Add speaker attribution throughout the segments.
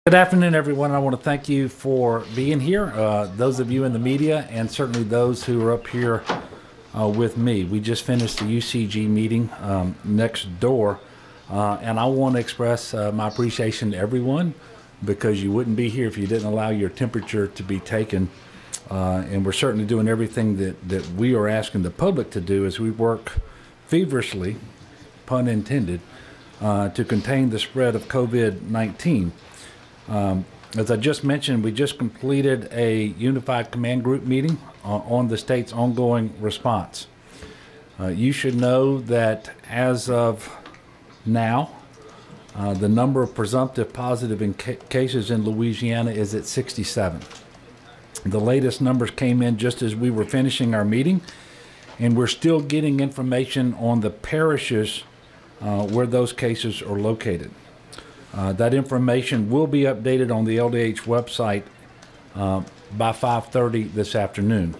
Speaker 1: Good afternoon, everyone. I want to thank you for being here, those of you in the media, and certainly those who are up here with me. We just finished the UCG meeting next door, and I want to express my appreciation to everyone because you wouldn't be here if you didn't allow your temperature to be taken. And we're certainly doing everything that we are asking the public to do as we work feverishly, pun intended, to contain the spread of COVID-19. As I just mentioned, we just completed a unified command group meeting on the state's ongoing response. You should know that as of now, the number of presumptive positive cases in Louisiana is at 67. The latest numbers came in just as we were finishing our meeting, and we're still getting information on the parishes where those cases are located. That information will be updated on the LDH website by 5:30 this afternoon.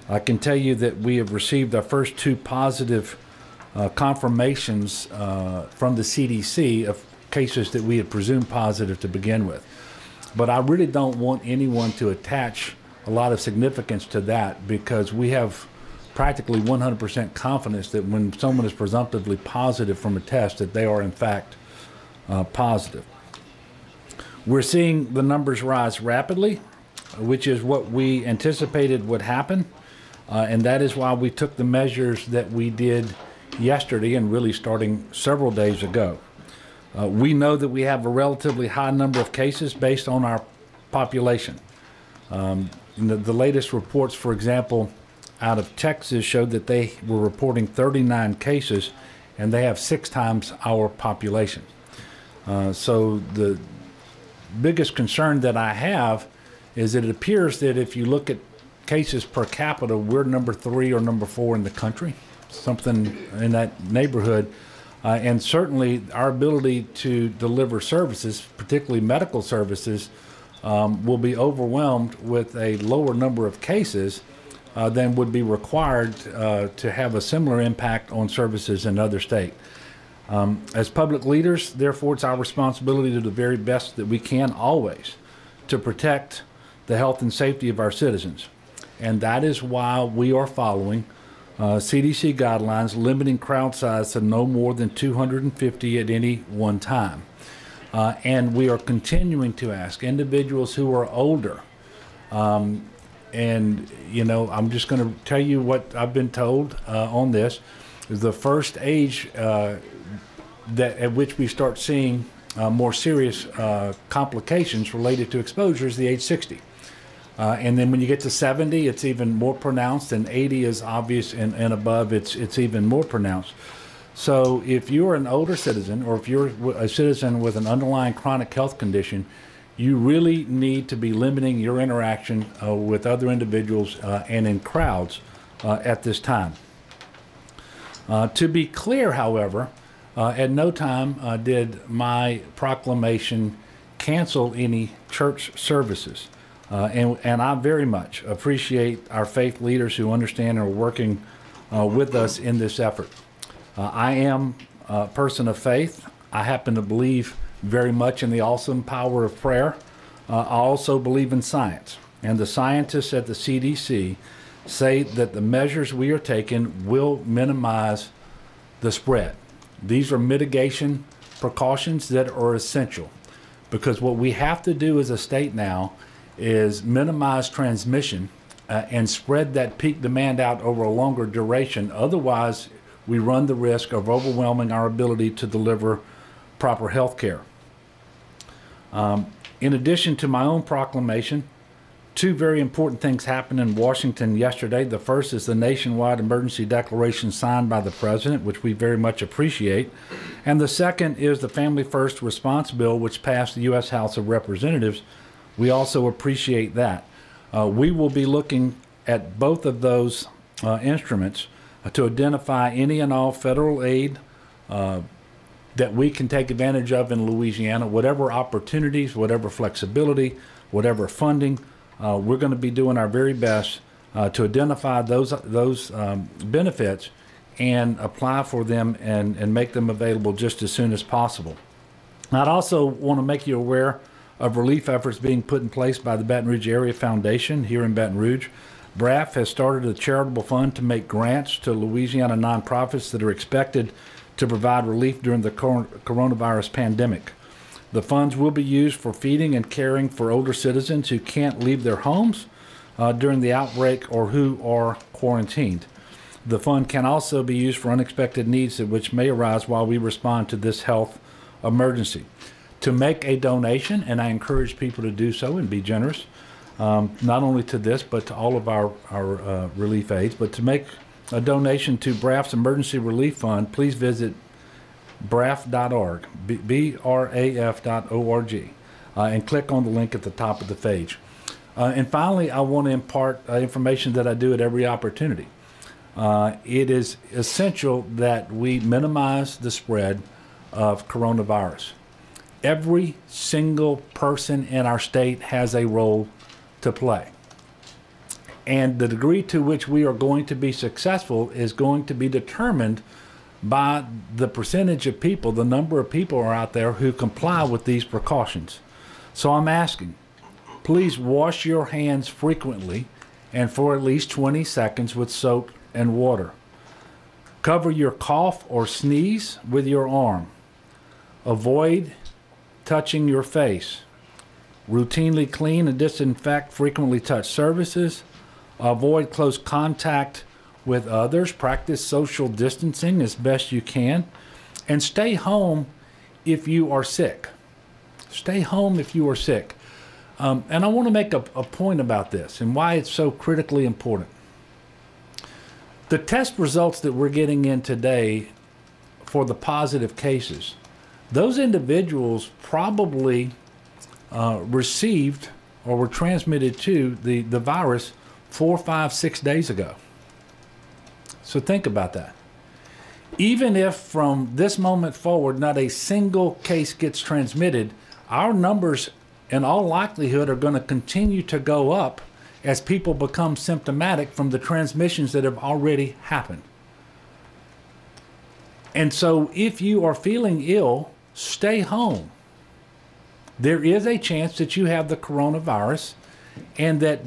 Speaker 1: I can tell you that we have received our first two positive confirmations from the CDC of cases that we had presumed positive to begin with. But I really don't want anyone to attach a lot of significance to that because we have practically 100% confidence that when someone is presumptively positive from a test that they are in fact positive. We're seeing the numbers rise rapidly, which is what we anticipated would happen, and that is why we took the measures that we did yesterday and really starting several days ago. We know that we have a relatively high number of cases based on our population. The latest reports, for example, out of Texas showed that they were reporting 39 cases, and they have 6 times our population. So the biggest concern that I have is that it appears that if you look at cases per capita, we're number 3 or number 4 in the country, something in that neighborhood. And certainly our ability to deliver services, particularly medical services, will be overwhelmed with a lower number of cases than would be required to have a similar impact on services in other states. As public leaders, therefore, it's our responsibility to do the very best that we can always to protect the health and safety of our citizens. And that is why we are following CDC guidelines limiting crowd size to no more than 250 at any one time. And we are continuing to ask individuals who are older, and, you know, I'm just going to tell you what I've been told on this. The first age at which we start seeing more serious complications related to exposure is the age 60. And then when you get to 70, it's even more pronounced, and 80 is obvious, and above, it's even more pronounced. So if you're an older citizen, or if you're a citizen with an underlying chronic health condition, you really need to be limiting your interaction with other individuals and in crowds at this time. To be clear, however, at no time did my proclamation cancel any church services. And I very much appreciate our faith leaders who understand and are working with us in this effort. I am a person of faith. I happen to believe very much in the awesome power of prayer. I also believe in science. And the scientists at the CDC say that the measures we are taking will minimize the spread. These are mitigation precautions that are essential because what we have to do as a state now is minimize transmission and spread that peak demand out over a longer duration. Otherwise, we run the risk of overwhelming our ability to deliver proper health care. In addition to my own proclamation, 2 very important things happened in Washington yesterday. The first is the nationwide emergency declaration signed by the president, which we very much appreciate. And the second is the Family First Response Bill, which passed the U.S. House of Representatives. We also appreciate that. We will be looking at both of those instruments to identify any and all federal aid that we can take advantage of in Louisiana, whatever opportunities, whatever flexibility, whatever funding. We're going to be doing our very best to identify those benefits and apply for them and make them available just as soon as possible. I'd also want to make you aware of relief efforts being put in place by the Baton Rouge Area Foundation here in Baton Rouge. BRAF has started a charitable fund to make grants to Louisiana nonprofits that are expected to provide relief during the coronavirus pandemic. The funds will be used for feeding and caring for older citizens who can't leave their homes during the outbreak or who are quarantined. The fund can also be used for unexpected needs which may arise while we respond to this health emergency. To make a donation, and I encourage people to do so and be generous, not only to this but to all of our relief aids, but to make a donation to BRAF's Emergency Relief Fund, please visit braf.org, braf.org, and click on the link at the top of the page. And finally, I want to impart information that I do at every opportunity. It is essential that we minimize the spread of coronavirus. Every single person in our state has a role to play. And the degree to which we are going to be successful is going to be determined by the percentage of people, the number of people are out there who comply with these precautions. So I'm asking, please wash your hands frequently and for at least 20 seconds with soap and water. Cover your cough or sneeze with your arm. Avoid touching your face. Routinely clean and disinfect frequently touched surfaces. Avoid close contact with others. Practice social distancing as best you can. And stay home if you are sick. Stay home if you are sick. And I want to make a point about this and why it's so critically important. The test results that we're getting in today for the positive cases, those individuals probably received or were transmitted to the virus 4, 5, 6 days ago. So think about that. Even if from this moment forward not a single case gets transmitted, our numbers in all likelihood are going to continue to go up as people become symptomatic from the transmissions that have already happened. And so if you are feeling ill, stay home. There is a chance that you have the coronavirus and that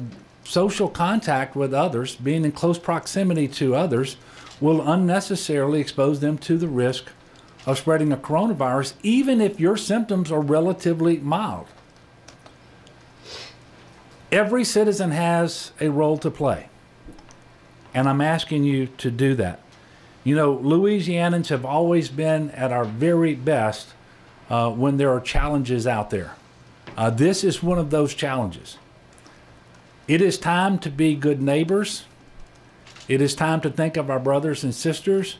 Speaker 1: social contact with others, being in close proximity to others, will unnecessarily expose them to the risk of spreading a coronavirus, even if your symptoms are relatively mild. Every citizen has a role to play, and I'm asking you to do that. You know, Louisianans have always been at our very best when there are challenges out there. This is one of those challenges. It is time to be good neighbors. It is time to think of our brothers and sisters,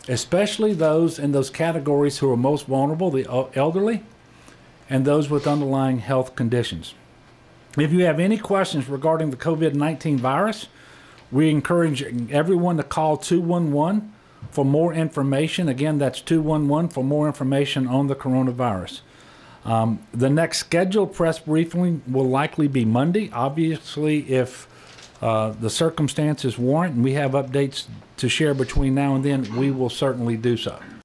Speaker 1: especially those in those categories who are most vulnerable, the elderly, and those with underlying health conditions. If you have any questions regarding the COVID-19 virus, we encourage everyone to call 211 for more information. Again, that's 211 for more information on the coronavirus. The next scheduled press briefing will likely be Monday. Obviously, if the circumstances warrant and we have updates to share between now and then, we will certainly do so.